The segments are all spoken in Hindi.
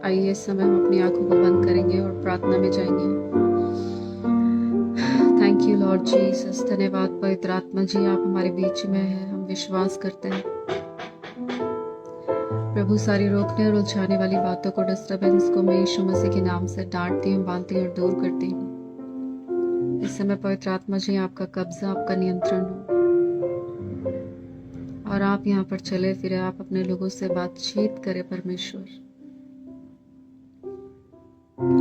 आइए इस समय हम अपनी आंखों को बंद करेंगे और प्रार्थना में जाएंगे। Thank you lord Jesus. धन्यवाद पवित्र आत्मा जी, आप हमारे बीच में हैं। हम विश्वास करते हैं प्रभु, सारी रोकने और उलझाने वाली बातों को, डिस्टर्बेंस को मैं यीशु मसीह के नाम से डांटती हूँ, बांधती हूँ और दूर करती हूँ। इस समय पवित्र आत्मा जी, आपका कब्जा, आपका नियंत्रण हो और आप यहाँ पर चले फिरे, आप अपने लोगों से बातचीत करें परमेश्वर।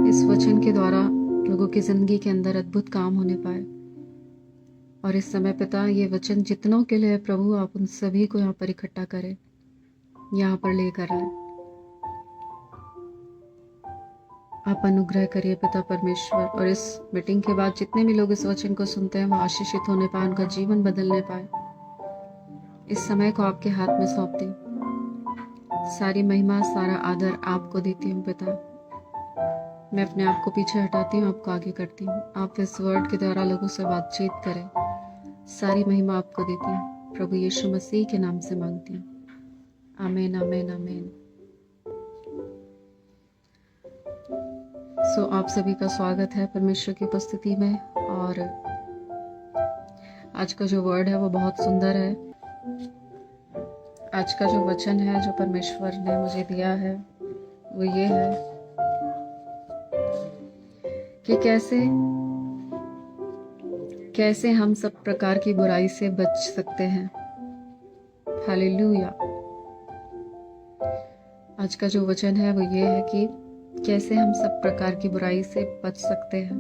इस वचन के द्वारा लोगों की जिंदगी के अंदर अद्भुत काम होने पाए। और इस समय पिता, ये वचन जितनों के लिए है प्रभु, आप उन सभी को यहाँ पर इकट्ठा करें, यहाँ पर लेकर आए। आप अनुग्रह करिए पिता परमेश्वर। और इस मीटिंग के बाद जितने भी लोग इस वचन को सुनते हैं वो आशीषित होने पाए, उनका जीवन बदलने पाए। इस समय को आपके हाथ में सौंपती हूँ। सारी महिमा, सारा आदर आपको देती हूँ पिता। मैं अपने आप को पीछे हटाती हूँ, आपको आगे करती हूँ। आप इस वर्ड के द्वारा लोगों से बातचीत करें। सारी महिमा आपको देती हूँ, प्रभु यीशु मसीह के नाम से मांगती हूँ। आमीन, आमीन, आमीन। आप सभी का स्वागत है परमेश्वर की उपस्थिति में। और आज का जो वर्ड है वो बहुत सुंदर है। आज का जो वचन है जो परमेश्वर ने मुझे दिया है वो ये है कि कैसे हम सब प्रकार की बुराई से बच सकते हैं। हालेलुया। आज का जो वचन है वो ये है कि कैसे हम सब प्रकार की बुराई से बच सकते हैं।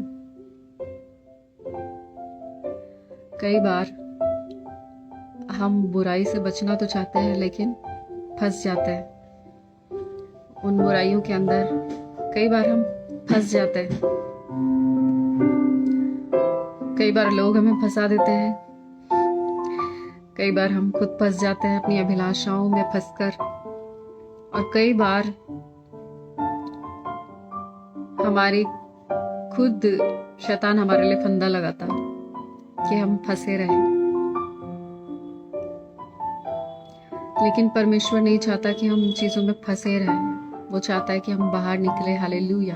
कई बार हम बुराई से बचना तो चाहते हैं लेकिन फंस जाते हैं उन बुराइयों के अंदर। कई बार हम फंस जाते हैं, कई बार लोग हमें फंसा देते हैं, कई बार हम खुद फंस जाते हैं अपनी अभिलाषाओं में फंसकर। और कई बार हमारी खुद शैतान हमारे लिए फंदा लगाता है कि हम फंसे रहें। लेकिन परमेश्वर नहीं चाहता कि हम चीजों में फंसे रहें, वो चाहता है कि हम बाहर निकले। हालेलुया।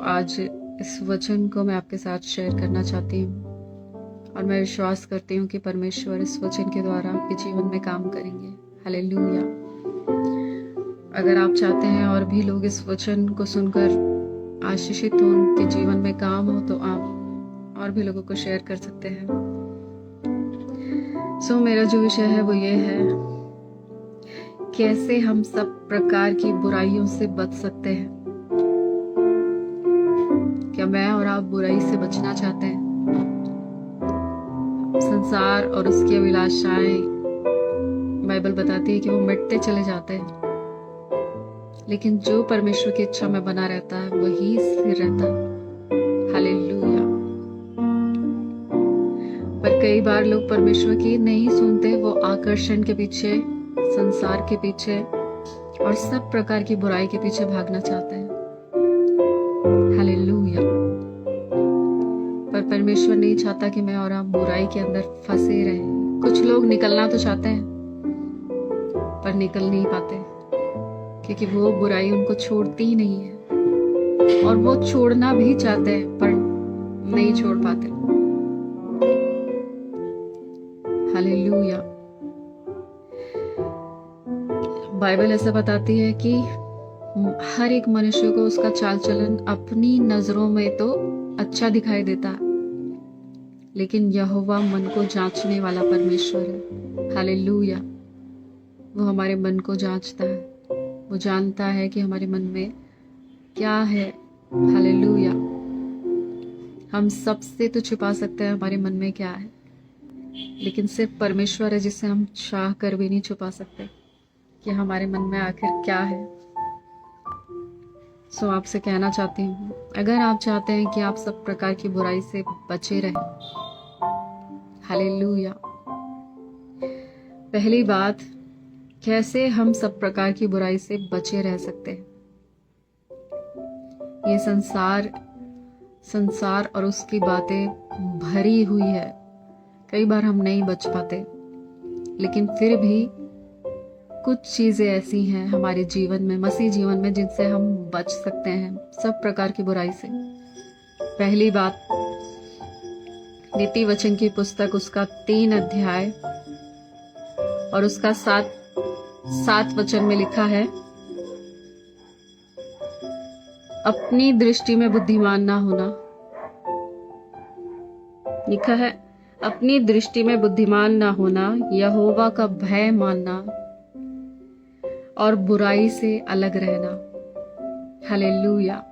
आज इस वचन को मैं आपके साथ शेयर करना चाहती हूँ और मैं विश्वास करती हूँ कि परमेश्वर इस वचन के द्वारा आपके जीवन में काम करेंगे। हालेलुया। अगर आप चाहते हैं और भी लोग इस वचन को सुनकर आशीषित हो, उनके जीवन में काम हो, तो आप और भी लोगों को शेयर कर सकते हैं। मेरा जो विषय है वो ये है, कैसे हम सब प्रकार की बुराइयों से बच सकते हैं। क्या मैं और आप बुराई से बचना चाहते हैं? संसार और उसकी अभिलाषाएं, बाइबल बताती है कि वो मिटते चले जाते हैं, लेकिन जो परमेश्वर की इच्छा में बना रहता है वही स्थिर रहता है। हालेलुया। पर कई बार लोग परमेश्वर की नहीं सुनते, वो आकर्षण के पीछे, संसार के पीछे और सब प्रकार की बुराई के पीछे भागना चाहते हैं। हालेलुया। पर परमेश्वर नहीं चाहता कि मैं और आप बुराई के अंदर फंसे रहें। कुछ लोग निकलना तो चाहते हैं पर निकल नहीं पाते, क्योंकि वो बुराई उनको छोड़ती ही नहीं है। और वो छोड़ना भी चाहते हैं पर नहीं छोड़ पाते। हालेलुया। बाइबल ऐसा बताती है कि हर एक मनुष्य को उसका चाल चलन अपनी नजरों में तो अच्छा दिखाई देता है, लेकिन यहोवा मन को जांचने वाला परमेश्वर है। हालेलुया। वो हमारे मन को जांचता है, वो जानता है कि हमारे मन में क्या है। हालेलुया। हम सबसे तो छुपा सकते हैं हमारे मन में क्या है, लेकिन सिर्फ परमेश्वर है जिसे हम चाह कर भी नहीं छुपा सकते कि हमारे मन में आखिर क्या है। आपसे कहना चाहती हूँ, अगर आप चाहते हैं कि आप सब प्रकार की बुराई से बचे रहें, हालेलुया, पहली बात, कैसे हम सब प्रकार की बुराई से बचे रह सकते हैं। ये संसार और उसकी बातें भरी हुई है। कई बार हम नहीं बच पाते, लेकिन फिर भी कुछ चीजें ऐसी हैं हमारे जीवन में, मसीह जीवन में, जिनसे हम बच सकते हैं सब प्रकार की बुराई से। पहली बात, नीति वचन की पुस्तक उसका 3 अध्याय और उसका 7 वचन में लिखा है, अपनी दृष्टि में बुद्धिमान ना होना। लिखा है, अपनी दृष्टि में बुद्धिमान ना होना, यहोवा का भय मानना और बुराई से अलग रहना। हालेलुया।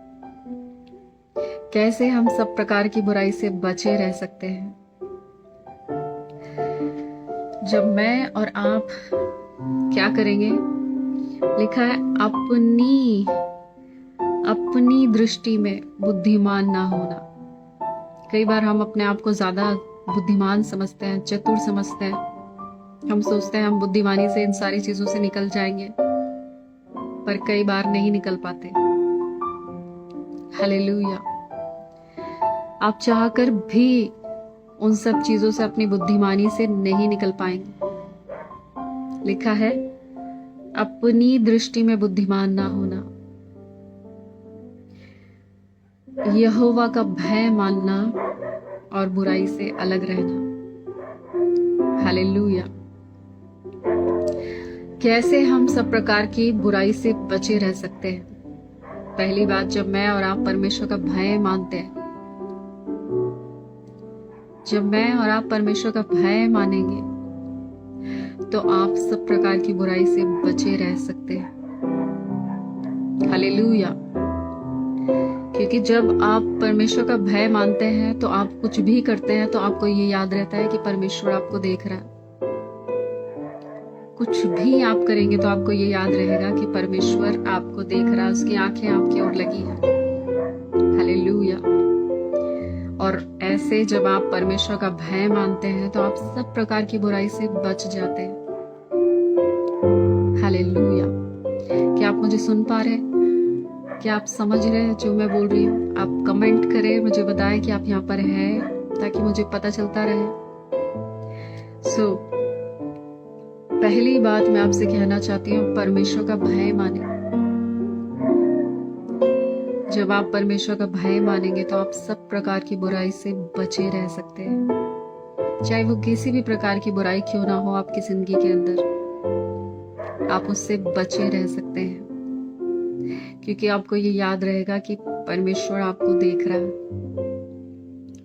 कैसे हम सब प्रकार की बुराई से बचे रह सकते हैं? जब मैं और आप क्या करेंगे? लिखा है, अपनी दृष्टि में बुद्धिमान ना होना। कई बार हम अपने आप को ज्यादा बुद्धिमान समझते हैं, चतुर समझते हैं। हम सोचते हैं हम बुद्धिमानी से इन सारी चीजों से निकल जाएंगे, पर कई बार नहीं निकल पाते। हालेलुया। आप चाहकर भी उन सब चीजों से, अपनी बुद्धिमानी से नहीं निकल पाएंगे। लिखा है, अपनी दृष्टि में बुद्धिमान ना होना, यहोवा का भय मानना और बुराई से अलग रहना। हालेलुया। कैसे हम सब प्रकार की बुराई से बचे रह सकते हैं? पहली बात, जब मैं और आप परमेश्वर का भय मानते हैं, जब मैं और आप परमेश्वर का भय मानेंगे तो आप सब प्रकार की बुराई से बचे रह सकते हैं। हालेलुया। क्योंकि जब आप परमेश्वर का भय मानते हैं तो आप कुछ भी करते हैं तो आपको ये याद रहता है कि परमेश्वर आपको देख रहा है। कुछ भी आप करेंगे तो आपको ये याद रहेगा कि परमेश्वर आपको देख रहा है, उसकी आंखें आपकी ओर लगी है। हालेलुया। और ऐसे जब आप परमेश्वर का भय मानते हैं तो आप सब प्रकार की बुराई से बच जाते हैं। हालेलुया। क्या आप मुझे सुन पा रहे हैं? क्या आप समझ रहे हैं जो मैं बोल रही हूँ? आप कमेंट करें, मुझे बताएं कि आप यहाँ पर हैं, ताकि मुझे पता चलता रहे। पहली बात मैं आपसे कहना चाहती हूँ, परमेश्वर का भय माने। जब आप परमेश्वर का भय मानेंगे तो आप सब प्रकार की बुराई से बचे रह सकते हैं। चाहे वो किसी भी प्रकार की बुराई क्यों ना हो आपकी जिंदगी के अंदर, आप उससे बचे रह सकते हैं। क्योंकि आपको ये याद रहेगा कि परमेश्वर आपको देख रहा है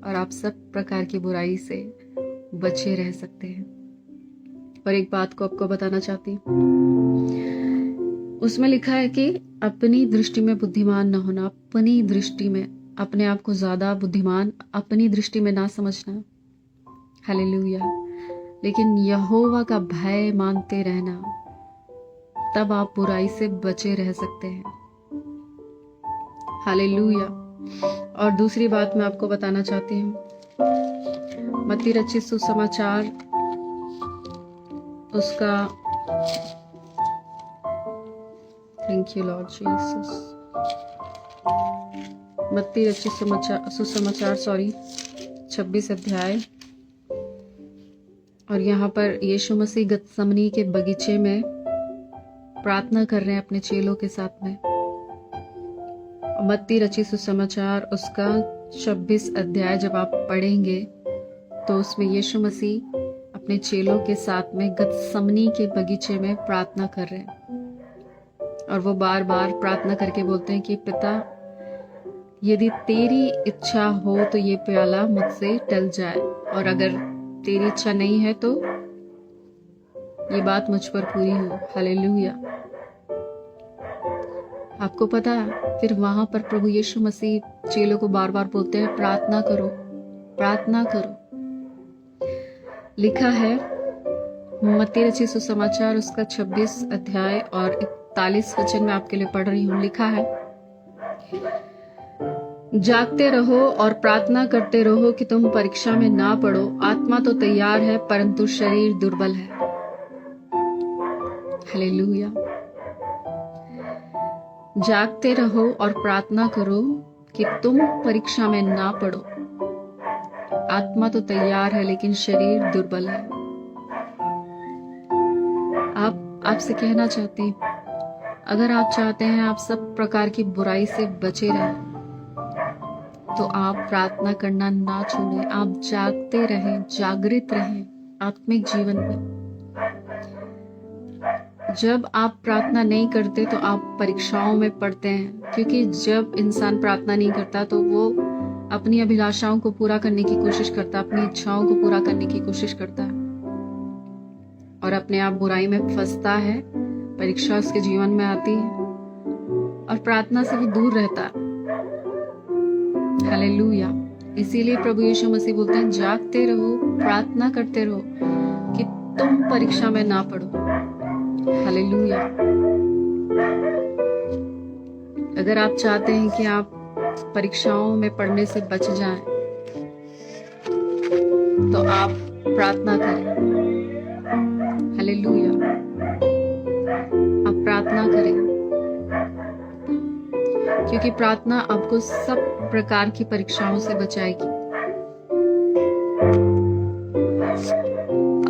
और आप सब प्रकार की बुराई से बचे रह सकते हैं। पर एक बात को आपको बताना चाहती हूँ, उसमें लिखा है कि अपनी दृष्टि में बुद्धिमान न होना। अपनी दृष्टि में, अपने आप को ज्यादा बुद्धिमान अपनी दृष्टि में ना समझना। हालेलुया। लेकिन यहोवा का भय मानते रहना, तब आप बुराई से बचे रह सकते हैं। हालेलुया। और दूसरी बात मैं आपको बताना चाहती हूँ, मत्ती रचित सुसमाचार उसका, थैंक यू लॉर्ड जीसस, मत्ती रचित सुसमाचार 26 अध्याय, और यहाँ पर यीशु मसीह गतसमनी के बगीचे में प्रार्थना कर रहे हैं अपने चेलों के साथ में। मत्ती रचित सुसमाचार उसका 26 अध्याय जब आप पढ़ेंगे तो उसमें यीशु मसीह अपने चेलों के साथ में गतसमनी के बगीचे में प्रार्थना कर रहे हैं, और वो बार बार प्रार्थना करके बोलते हैं कि पिता, यदि तेरी इच्छा हो तो ये प्याला मुझसे टल जाए, और अगर तेरी इच्छा नहीं है तो ये बात मुझ पर पूरी हो। हालेलुया। आपको पता है, फिर वहां पर प्रभु यीशु मसीह चेलों को बार बार बोलते हैं, प्रार्थना करो, प्रार्थना करो। लिखा है मत्ती रचित सुसमाचार उसका 26 अध्याय और 41 वचन में आपके लिए पढ़ रही हूँ। लिखा है, जागते रहो और प्रार्थना करते रहो कि तुम परीक्षा में ना पड़ो। आत्मा तो तैयार है परंतु शरीर दुर्बल है। हालेलुया। जागते रहो और प्रार्थना करो कि तुम परीक्षा में ना पड़ो। आत्मा तो तैयार है लेकिन शरीर दुर्बल है। आप आपसे कहना चाहती हूँ, अगर आप चाहते हैं आप सब प्रकार की बुराई से बचे रहें, तो आप प्रार्थना करना ना छोड़ें। आप जागते रहें, जागृत रहें आत्मिक जीवन में। जब आप प्रार्थना नहीं करते तो आप परीक्षाओं में पड़ते हैं, क्योंकि जब इंसान प्रार्थना नहीं करता तो वो अपनी अभिलाषाओं को पूरा करने की कोशिश करता है, अपनी इच्छाओं को पूरा करने की कोशिश करता है और अपने आप बुराई में फंसता है। परीक्षा उसके जीवन में आती है और प्रार्थना से वो दूर रहता है। हालेलुया। इसीलिए प्रभु यीशु मसीह बोलते हैं, जागते रहो, प्रार्थना करते रहो कि तुम परीक्षा में ना पड़ो। हालेलुया। अगर आप चाहते हैं कि आप परीक्षाओं में पढ़ने से बच जाएं, तो आप प्रार्थना करें। हालेलुया। आप प्रार्थना करें, क्योंकि प्रार्थना आपको सब प्रकार की परीक्षाओं से बचाएगी।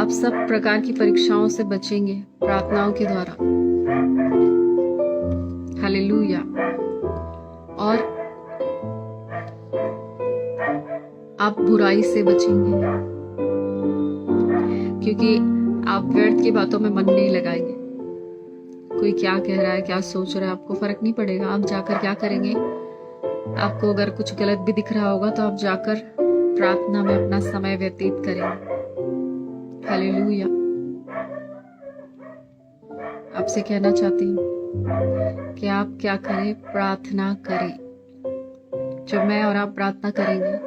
आप सब प्रकार की परीक्षाओं से बचेंगे प्रार्थनाओं के द्वारा। हालेलुया। और आप बुराई से बचेंगे, क्योंकि आप व्यर्थ की बातों में मन नहीं लगाएंगे। कोई क्या कह रहा है, क्या सोच रहा है, आपको फर्क नहीं पड़ेगा। आप जाकर क्या करेंगे, आपको अगर कुछ गलत भी दिख रहा होगा तो आप जाकर प्रार्थना में अपना समय व्यतीत करेंगे। हालेलुया। आपसे कहना चाहती हूँ कि आप क्या करें, प्रार्थना करें। जब मैं और आप प्रार्थना करेंगे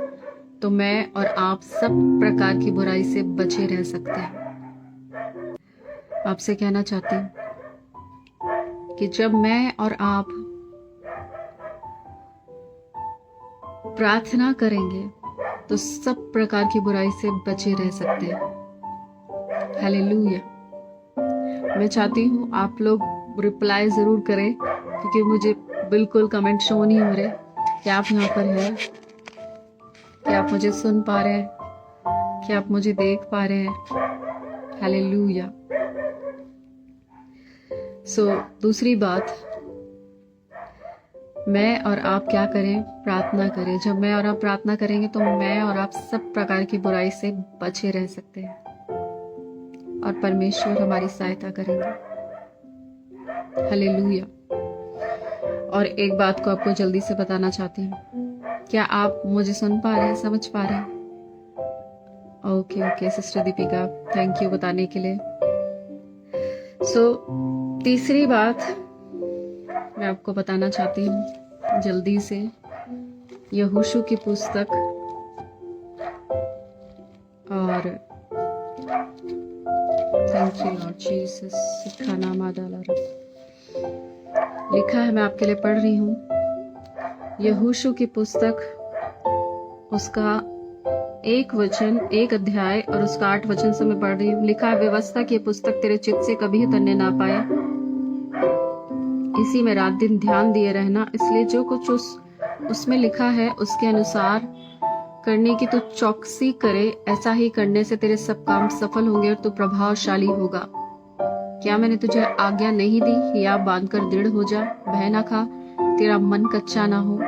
तो मैं और आप सब प्रकार की बुराई से बचे रह सकते हैं। आपसे कहना चाहती हूँ कि जब मैं और आप प्रार्थना करेंगे तो सब प्रकार की बुराई से बचे रह सकते हैं। हालेलुया। मैं चाहती हूँ आप लोग रिप्लाई जरूर करें, क्योंकि मुझे बिल्कुल कमेंट शो नहीं हो रहे कि आप यहाँ पर हैं, कि आप मुझे सुन पा रहे हैं, कि आप मुझे देख पा रहे हैं। हालेलुया। दूसरी बात, मैं और आप क्या करें, प्रार्थना करें। जब मैं और आप प्रार्थना करेंगे तो मैं और आप सब प्रकार की बुराई से बचे रह सकते हैं और परमेश्वर हमारी सहायता करेंगे। हालेलुया। और एक बात को आपको जल्दी से बताना चाहती हूँ, क्या आप मुझे सुन पा रहे हैं, समझ पा रहे हैं? Okay sister Deepika, thank you बताने के लिए। तीसरी बात मैं आपको बताना चाहती हूँ जल्दी से, यहोशू की पुस्तक और थैंक यू लॉर्ड जीसस, खाना मादाला लिखा है, मैं आपके लिए पढ़ रही हूँ। यहोशू की पुस्तक, उसका 1 वचन 1 अध्याय और उसका 8 वचन से मैं पढ़ रही हूँ। लिखा है, व्यवस्था की पुस्तक तेरे चित्त से कभी उतरने ना पाए, इसी में रात दिन ध्यान दिए रहना, इसलिए जो कुछ उसमें लिखा है उसके अनुसार करने की तू चौकसी करे। ऐसा ही करने से तेरे सब काम सफल होंगे और तू प्रभावशाली होगा। क्या मैंने तुझे आज्ञा नहीं दी? हिया बांधकर दृढ़ हो जा, भय ना खा, तेरा मन कच्चा ना हो,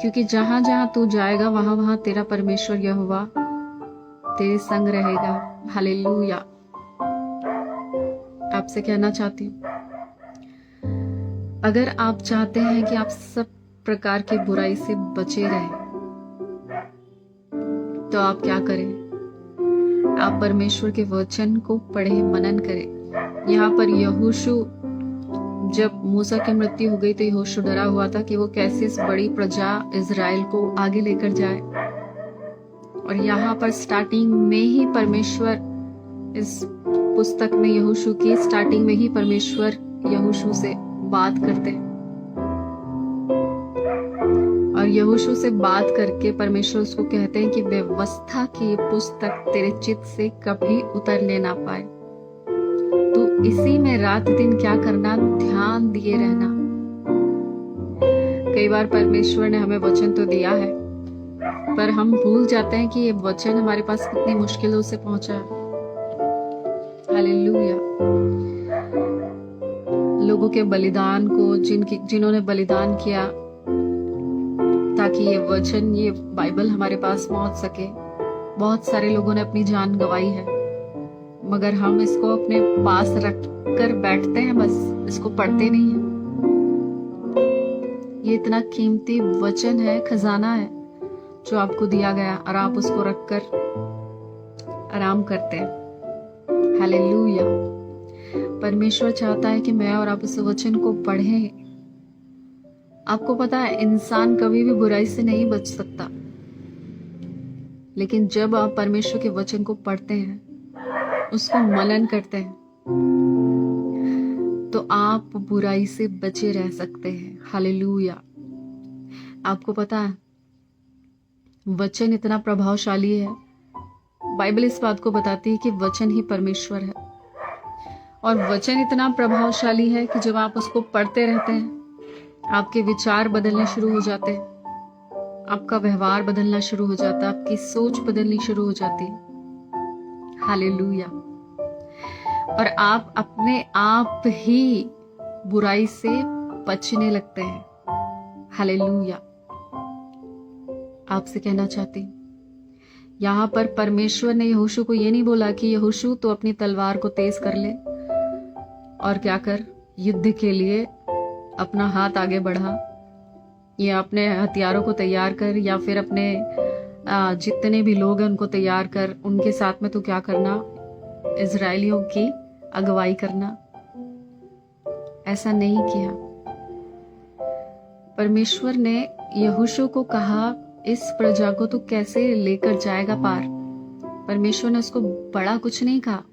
क्योंकि जहां जहां तू जाएगा वहां वहां तेरा परमेश्वर यहोवा तेरे संग रहेगा। हालेलुया। आपसे कहना चाहती हूँ, अगर आप चाहते हैं कि आप सब प्रकार की बुराई से बचे रहें, तो आप क्या करें, आप परमेश्वर के वचन को पढ़ें, मनन करें। यहाँ पर यहोशू, जब मूसा की मृत्यु हो गई तो यहोशू डरा हुआ था कि वो कैसे इस बड़ी प्रजा इज़राइल को आगे लेकर जाए। और यहाँ पर स्टार्टिंग में ही परमेश्वर, इस पुस्तक में यहोशू की स्टार्टिंग में ही परमेश्वर यहोशू से बात करते हैं और यहोशू से बात करके परमेश्वर उसको कहते हैं कि व्यवस्था की पुस्तक तेरे चित्त से कभी उतरने ना पाए, तो इसी में रात दिन क्या करना, ध्यान दिए रहना। कई बार परमेश्वर ने हमें वचन तो दिया है, पर हम भूल जाते हैं कि ये वचन हमारे पास कितनी मुश्किलों से पहुंचा है। हालेलुया। लोगों के बलिदान को जिन्होंने बलिदान किया ताकि ये वचन, ये बाइबल हमारे पास पहुंच सके। बहुत सारे लोगों ने अपनी जान गंवाई है, मगर हम इसको अपने पास रख कर बैठते हैं, बस इसको पढ़ते नहीं हैं। ये इतना कीमती वचन है, खजाना है जो आपको दिया गया, और आप उसको रखकर आराम करते हैं। हालेलुया। परमेश्वर चाहता है कि मैं और आप उस वचन को पढ़ें। आपको पता है, इंसान कभी भी बुराई से नहीं बच सकता, लेकिन जब आप परमेश्वर के वचन को पढ़ते हैं, उसको मनन करते हैं, तो आप बुराई से बचे रह सकते हैं। हालेलुया। आपको पता है, वचन इतना प्रभावशाली है। बाइबल इस बात को बताती है कि वचन ही परमेश्वर है, और वचन इतना प्रभावशाली है कि जब आप उसको पढ़ते रहते हैं, आपके विचार बदलने शुरू हो जाते हैं, आपका व्यवहार बदलना शुरू हो जाता है, आपकी सोच बदलनी शुरू हो जाती है। हालेलुया। और आप अपने आप ही बुराई से बचने लगते हैं। हालेलुया। आपसे कहना चाहती हूं, यहां पर परमेश्वर ने यहोशू को यह नहीं बोला कि यहोशू तो अपनी तलवार को तेज कर ले और क्या कर, युद्ध के लिए अपना हाथ आगे बढ़ा, या अपने हथियारों को तैयार कर, या फिर अपने जितने भी लोग हैं उनको तैयार कर, उनके साथ में तो क्या करना, इजरायलियों की अगुवाई करना। ऐसा नहीं किया। परमेश्वर ने यहोशू को कहा, इस प्रजा को तू कैसे लेकर जाएगा पार। परमेश्वर ने उसको बड़ा कुछ नहीं कहा,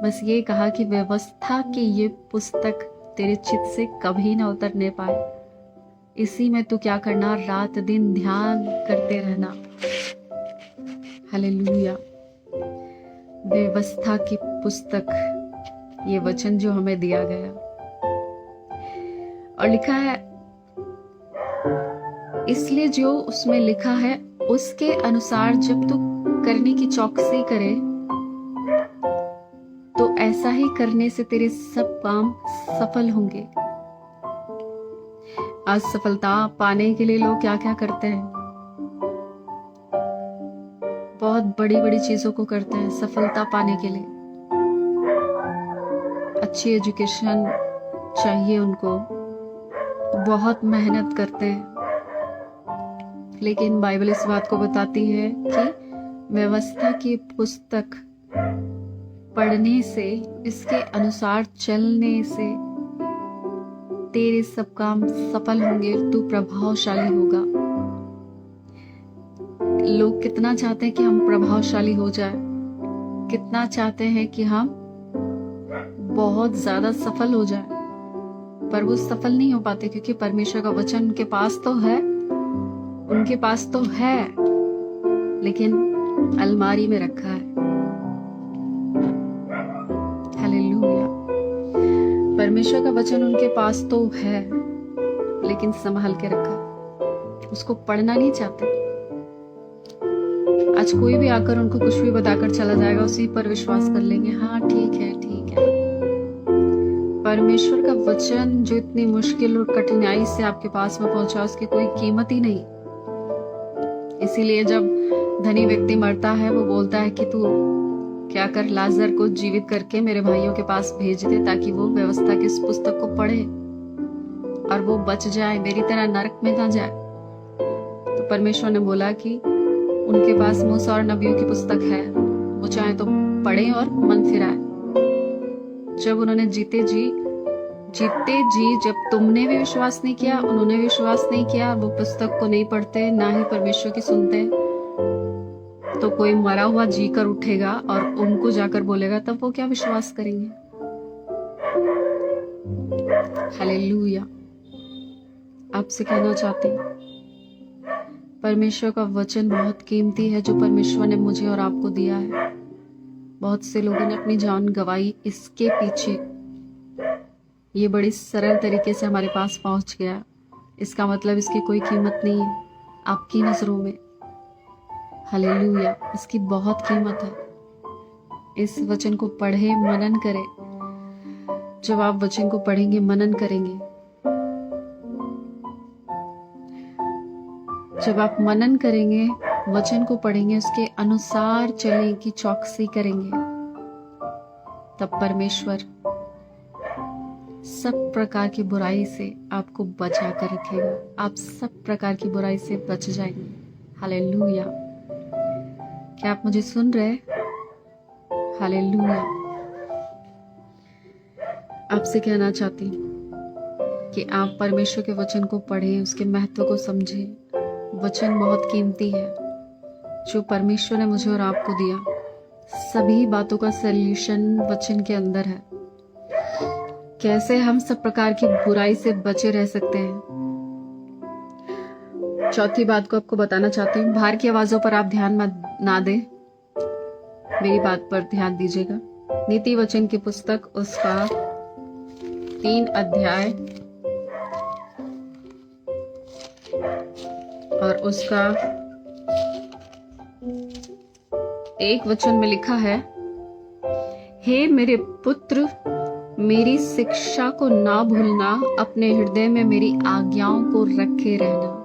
बस ये कहा कि व्यवस्था की ये पुस्तक तेरे चित्त से कभी ना उतरने पाए, इसी में तू क्या करना, रात दिन ध्यान करते रहना। हालेलुया। व्यवस्था की पुस्तक, ये वचन जो हमें दिया गया, और लिखा है, इसलिए जो उसमें लिखा है उसके अनुसार जब तू करने की चौकसी करे, तो ऐसा ही करने से तेरे सब काम सफल होंगे। आज सफलता पाने के लिए लोग क्या क्या करते हैं, बहुत बड़ी बड़ी चीजों को करते हैं सफलता पाने के लिए। अच्छी एजुकेशन चाहिए उनको, बहुत मेहनत करते हैं, लेकिन बाइबल इस बात को बताती है कि व्यवस्था की पुस्तक पढ़ने से, इसके अनुसार चलने से तेरे सब काम सफल होंगे, तू प्रभावशाली होगा। लोग कितना चाहते हैं कि हम प्रभावशाली हो जाए, कितना चाहते हैं कि हम बहुत ज्यादा सफल हो जाए, पर वो सफल नहीं हो पाते, क्योंकि परमेश्वर का वचन उनके पास तो है, लेकिन अलमारी में रखा है। हालेलुया। परमेश्वर का वचन उनके पास तो है, लेकिन संभाल के रखा, उसको पढ़ना नहीं चाहते। आज कोई भी आकर उनको कुछ भी बताकर चला जाएगा, उसी पर विश्वास कर लेंगे, हाँ ठीक है ठीक है। परमेश्वर का वचन जो इतनी मुश्किल और कठिनाई से आपके पास में पहुंचा, उसकी कोई कीमत ही नहीं। इसीलिए जब धनी व्यक्ति मरता है, वो बोलता है कि तू क्या कर, लाजर को जीवित करके मेरे भाइयों के पास भेज दे, ताकि वो व्यवस्था की इस पुस्तक को पढ़े और वो बच जाए, मेरी तरह नरक में ना जाए। तो परमेश्वर ने बोला कि उनके पास मूसा और नबियों की पुस्तक है, वो चाहे तो पढ़े और मन फिराए। जब उन्होंने जीते जी जब तुमने भी विश्वास नहीं किया, उन्होंने विश्वास नहीं किया, वो पुस्तक को नहीं पढ़ते, ना ही परमेश्वर की सुनते, तो कोई मरा हुआ जी कर उठेगा और उनको जाकर बोलेगा, तब वो क्या विश्वास करेंगे। हालेलुया। आपसे कहना चाहती हूँ, परमेश्वर का वचन बहुत कीमती है, जो परमेश्वर ने मुझे और आपको दिया है। बहुत से लोगों ने अपनी जान गंवाई इसके पीछे। ये बड़ी सरल तरीके से हमारे पास पहुंच गया, इसका मतलब इसकी कोई कीमत नहीं है आपकी नजरों में। हालेलुया। इसकी बहुत कीमत है। इस वचन को पढ़े, मनन करें। जब आप वचन को पढ़ेंगे, मनन करेंगे, जब आप मनन करेंगे, वचन को पढ़ेंगे, उसके अनुसार चलने की चौकसी करेंगे, तब परमेश्वर सब प्रकार की बुराई से आपको बचा कर रखेगा। आप सब प्रकार की बुराई से बच जाएंगे। हालेलुया। क्या आप मुझे सुन रहे हैं? हालेलुया। आपसे कहना चाहती हूँ कि आप परमेश्वर के वचन को पढ़ें, उसके महत्व को समझें। वचन बहुत कीमती है जो परमेश्वर ने मुझे और आपको दिया। सभी बातों का सल्यूशन वचन के अंदर है। कैसे हम सब प्रकार की बुराई से बचे रह सकते हैं। चौथी बात को आपको बताना चाहती हूँ। बाहर की आवाजों पर आप ध्यान ना दें, मेरी बात पर ध्यान दीजिएगा। नीति वचन की पुस्तक उसका 3 अध्याय और उसका 1 वचन में लिखा है, हे मेरे पुत्र, मेरी शिक्षा को ना भूलना, अपने हृदय में मेरी आज्ञाओं को रखे रहना।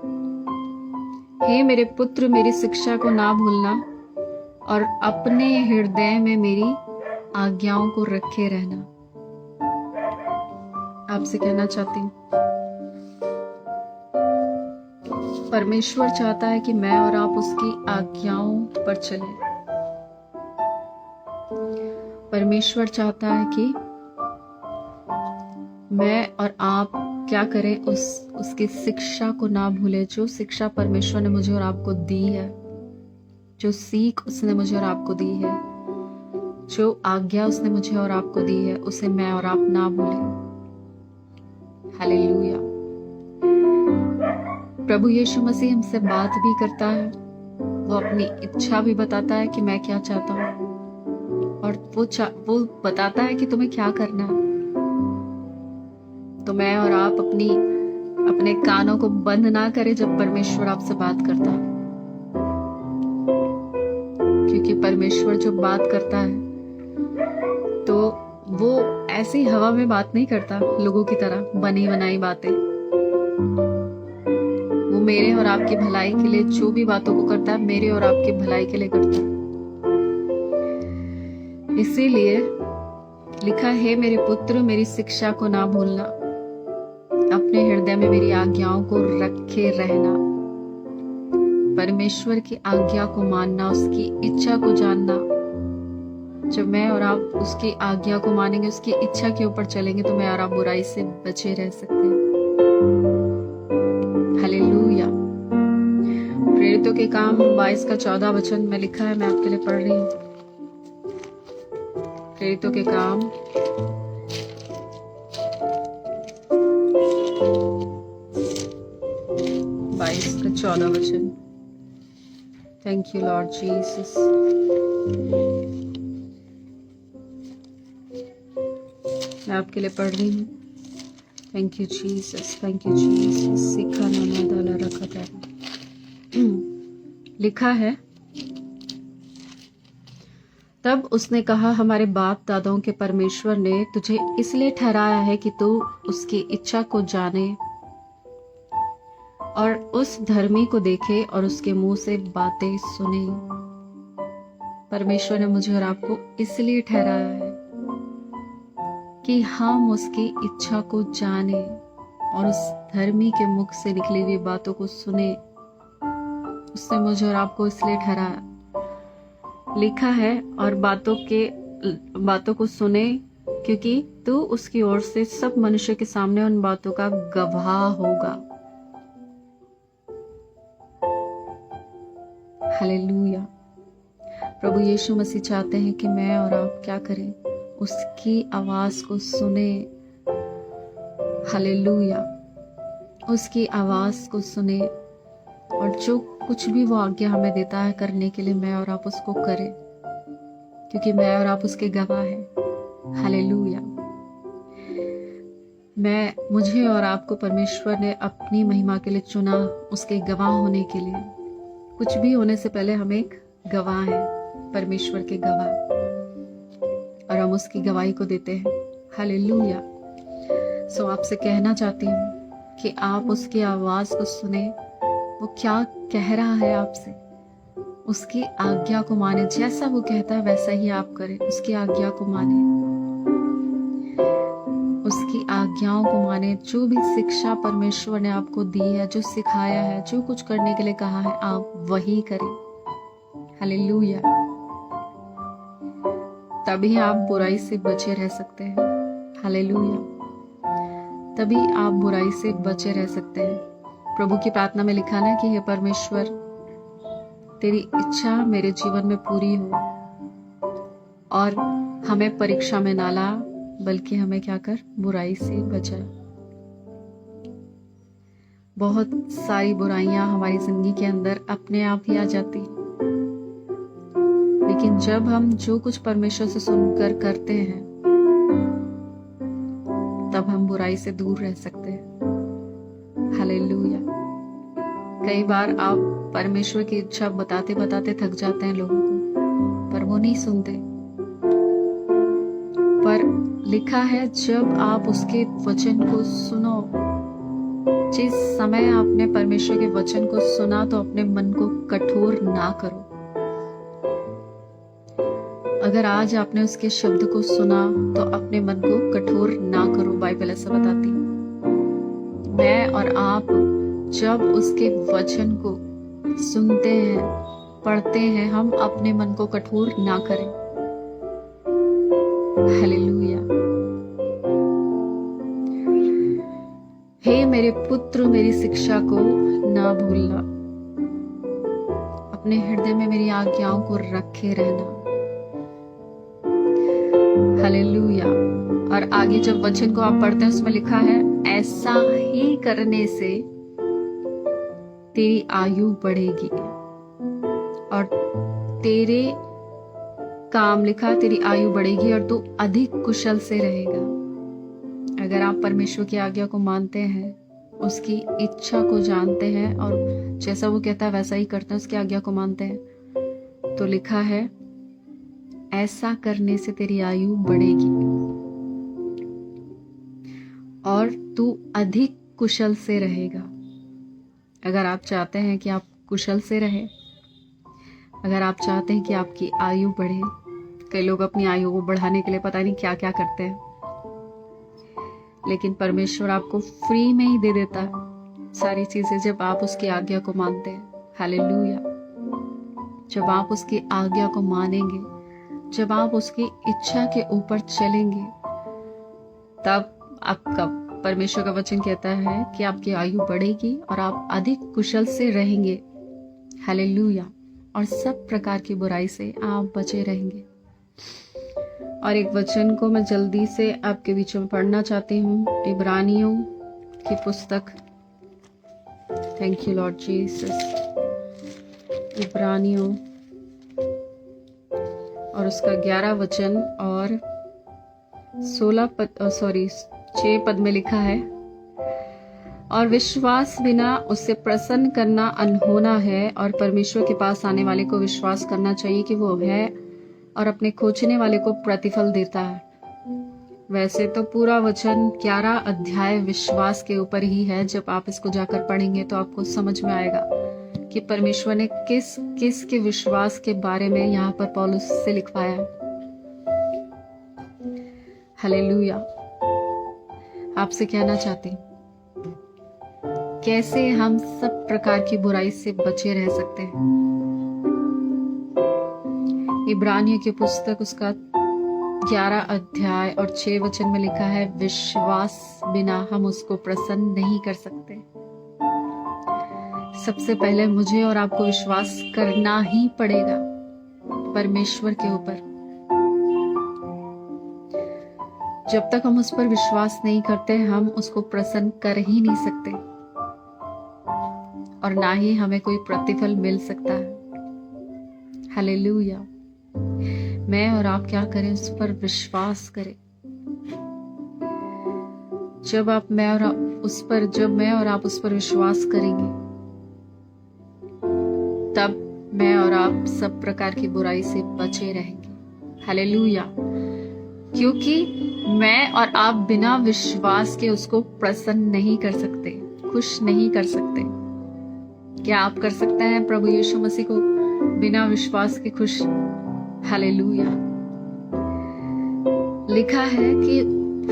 हे मेरे पुत्र, मेरी शिक्षा को ना भूलना और अपने हृदय में मेरी आज्ञाओं को रखे रहना। आपसे कहना चाहती हूँ, परमेश्वर चाहता है कि मैं और आप उसकी आज्ञाओं पर चलें। परमेश्वर चाहता है कि मैं और आप क्या करें, उसकी शिक्षा को ना भूले। जो शिक्षा परमेश्वर ने मुझे और आपको दी है, जो सीख उसने मुझे और आपको दी है, जो आज्ञा उसने मुझे और आपको दी है, उसे मैं और आप ना भूलें। हालेलुया। प्रभु यीशु मसीह हमसे बात भी करता है, वो अपनी इच्छा भी बताता है कि मैं क्या चाहता हूँ, और वो बताता है कि तुम्हें क्या करना है। तो मैं और आप अपने कानों को बंद ना करें जब परमेश्वर आपसे बात करता है, क्योंकि परमेश्वर जो बात करता है तो वो ऐसी हवा में बात नहीं करता लोगों की तरह बनी बनाई बातें। वो मेरे और आपकी भलाई के लिए जो भी बातों को करता है, मेरे और आपकी भलाई के लिए करता है। इसीलिए लिखा है, मेरे पुत्र, मेरी शिक्षा को ना भूलना, अपने हृदय में मेरी आज्ञाओं को रखे रहना। परमेश्वर की आज्ञा को मानना, उसकी इच्छा को जानना। जब मैं और आप उसकी आज्ञा को मानेंगे, उसकी इच्छा के ऊपर चलेंगे, तो मैं और आप बुराई से बचे रह सकते हैं। हालेलुया। प्रेरितों के काम 22 का 14 वचन में लिखा है, मैं आपके लिए पढ़ रही हूँ। प्रेरितों के काम 22 का 14 वचन। Thank you lord Jesus. मैं आपके लिए पढ़ रही हूँ। Thank you Jesus, thank you Jesus. सीखा नाना डाला रखा था। लिखा है, तब उसने कहा, हमारे बाप दादाओं के परमेश्वर ने तुझे इसलिए ठहराया है कि तू उसकी इच्छा को जाने और उस धर्मी को देखे और उसके मुंह से बातें सुने। परमेश्वर ने मुझे और आपको इसलिए ठहराया है कि हम उसकी इच्छा को जाने और उस धर्मी के मुख से निकली हुई बातों को सुने। उसने मुझे और आपको इसलिए ठहराया। लिखा है, और बातों को सुने, क्योंकि तू उसकी ओर से सब मनुष्य के सामने उन बातों का गवाह होगा। हालेलुया। प्रभु यीशु मसीह चाहते हैं कि मैं और आप क्या करें, उसकी आवाज को सुने। हालेलुया। उसकी आवाज को सुने, और जो कुछ भी वो आज्ञा हमें देता है करने के लिए, मैं और आप उसको करें, क्योंकि मैं और आप उसके गवाह हैं। हालेलुया। मुझे और आपको परमेश्वर ने अपनी महिमा के लिए चुना, उसके गवाह होने के लिए। कुछ भी होने से पहले हम एक गवाह हैं, परमेश्वर के गवाह। और हम उसकी गवाही को देते हैं। हालेलुया। सो आपसे कहना चाहती हूँ कि आप उसकी आवाज को सुने, वो क्या कह रहा है आपसे। उसकी आज्ञा को माने, जैसा वो कहता है वैसा ही आप करें। उसकी आज्ञा को माने, उसकी आज्ञाओं को माने। जो भी शिक्षा परमेश्वर ने आपको दी है, जो सिखाया है, जो कुछ करने के लिए कहा है, आप वही करें। हालेलुया। तभी आप बुराई से बचे रह सकते हैं। हालेलुया। तभी आप बुराई से बचे रह सकते हैं। प्रभु की प्रार्थना में लिखा ना कि हे परमेश्वर, तेरी इच्छा मेरे जीवन में पूरी हो और हमें परीक्षा में ना ला, बल्कि हमें क्या कर, बुराई से बचा। बहुत सारी बुराइयां हमारी जिंदगी के अंदर अपने आप ही आ जाती, लेकिन जब हम जो कुछ परमेश्वर से सुनकर करते हैं, तब हम बुराई से दूर रह सकते हैं। हालेलुया। कई बार आप परमेश्वर की इच्छा बताते बताते थक जाते हैं लोगों को, पर वो नहीं सुनते। पर लिखा है, जब आप उसके वचन को सुनो, जिस समय आपने परमेश्वर के वचन को सुना, तो अपने मन को कठोर ना करो। अगर आज आपने उसके शब्द को सुना, तो अपने मन को कठोर ना करो। बाइबल ऐसा बताती है। मैं और आप जब उसके वचन को सुनते हैं, पढ़ते हैं, हम अपने मन को कठोर ना करें। हालेलुया। हे मेरे पुत्र, मेरी शिक्षा को ना भूलना, अपने हृदय में मेरी आज्ञाओं को रखे रहना। हालेलुया। और आगे जब वचन को आप पढ़ते हैं, उसमें लिखा है, ऐसा ही करने से तेरी आयु बढ़ेगी और तेरे काम, लिखा, तेरी आयु बढ़ेगी और तू अधिक कुशल से रहेगा। अगर आप परमेश्वर की आज्ञा को मानते हैं, उसकी इच्छा को जानते हैं और जैसा वो कहता है वैसा ही करते हैं, उसकी आज्ञा को मानते हैं, तो लिखा है, ऐसा करने से तेरी आयु बढ़ेगी और तू अधिक कुशल से रहेगा। अगर आप चाहते हैं कि आप कुशल से रहे, अगर आप चाहते हैं कि आपकी आयु बढ़े, कई लोग अपनी आयु को बढ़ाने के लिए पता नहीं क्या क्या करते हैं, लेकिन परमेश्वर आपको फ्री में ही दे देता है सारी चीजें, जब आप उसकी आज्ञा को मानते हैं। हालेलुया। जब आप उसकी आज्ञा को मानेंगे, जब आप उसकी इच्छा के ऊपर चलेंगे, तब आपका, परमेश्वर का वचन कहता है कि आपकी आयु बढ़ेगी और आप अधिक कुशल से रहेंगे। हालेलुया। और सब प्रकार की बुराई से आप बचे रहेंगे। और एक वचन को मैं जल्दी से आपके बीच में पढ़ना चाहती हूँ, इब्रानियों की पुस्तक। Thank you lord Jesus. इब्रानियों और उसका 11 वचन और 6 पद में लिखा है, और विश्वास बिना उससे प्रसन्न करना अनहोना है, और परमेश्वर के पास आने वाले को विश्वास करना चाहिए कि वो है और अपने खोजने वाले को प्रतिफल देता है। वैसे तो पूरा वचन 11 अध्याय विश्वास के ऊपर ही है। जब आप इसको जाकर पढ़ेंगे तो आपको समझ में आएगा कि परमेश्वर ने किस किस के विश्वास के बारे में यहाँ पर पौलुस से लिखवाया है। हालेलुया। आपसे कहना चाहती हूँ, कैसे हम सब प्रकार की बुराई से बचे रह सकते हैं। इब्रानियों की पुस्तक उसका 11 अध्याय और 6 वचन में लिखा है, विश्वास बिना हम उसको प्रसन्न नहीं कर सकते। सबसे पहले मुझे और आपको विश्वास करना ही पड़ेगा परमेश्वर के ऊपर। जब तक हम उस पर विश्वास नहीं करते, हम उसको प्रसन्न कर ही नहीं सकते और ना ही हमें कोई प्रतिफल मिल सकता है। हालेलुया। मैं और आप क्या करें, उस पर विश्वास करें। जब मैं और आप उस पर विश्वास करेंगे, तब मैं और आप सब प्रकार की बुराई से बचे रहेंगे। हालेलुया। क्योंकि मैं और आप बिना विश्वास के उसको प्रसन्न नहीं कर सकते, खुश नहीं कर सकते। क्या आप कर सकते हैं प्रभु यीशु मसीह को बिना विश्वास के खुश? हालेलुया। लिखा है कि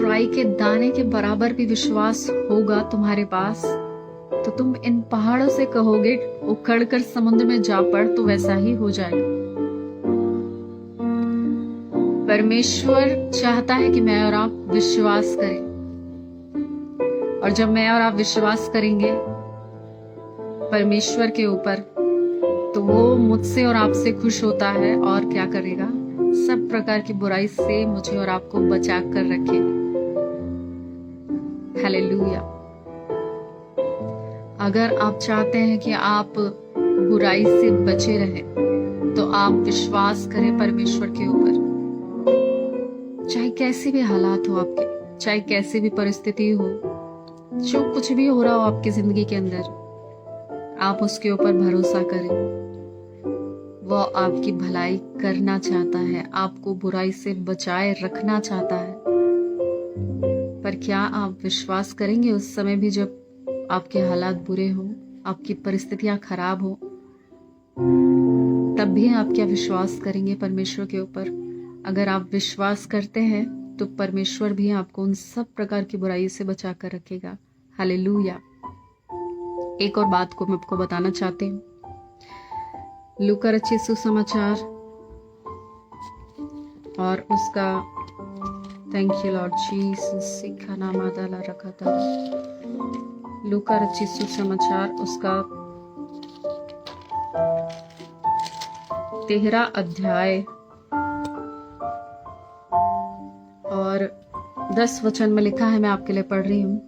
राई के दाने के बराबर भी विश्वास होगा तुम्हारे पास तो तुम इन पहाड़ों से कहोगे उखड़कर समुद्र में जा पड़, तो वैसा ही हो जाएगा। परमेश्वर चाहता है कि मैं और आप विश्वास करें, और जब मैं और आप विश्वास करेंगे परमेश्वर के ऊपर, तो वो मुझसे और आपसे खुश होता है और क्या करेगा? सब प्रकार की बुराई से मुझे और आपको बचा कर रखेगा। हालेलुया। अगर आप चाहते हैं कि आप बुराई से बचे रहें, तो आप विश्वास करें परमेश्वर के ऊपर। चाहे कैसे भी हालात हो आपके, चाहे कैसी भी परिस्थिति हो, जो कुछ भी हो रहा हो आपकी जिंदगी के अंदर, आप उसके ऊपर भरोसा करें। वो आपकी भलाई करना चाहता है, आपको बुराई से बचाए रखना चाहता है। पर क्या आप विश्वास करेंगे उस समय भी जब आपके हालात बुरे हो, आपकी परिस्थितियां खराब हो? तब भी आप क्या विश्वास करेंगे परमेश्वर के ऊपर? अगर आप विश्वास करते हैं तो परमेश्वर भी आपको उन सब प्रकार की बुराई से बचा कर रखेगा। हालेलुया। एक और बात को मैं आपको बताना चाहती हूँ। लूका रचित सुसमाचार और उसका थैंक यू लॉर्ड जीसस सीखा नाम आदाला रखा था। लूका रचित सुसमाचार उसका 13 अध्याय और 10 वचन में लिखा है, मैं आपके लिए पढ़ रही हूं।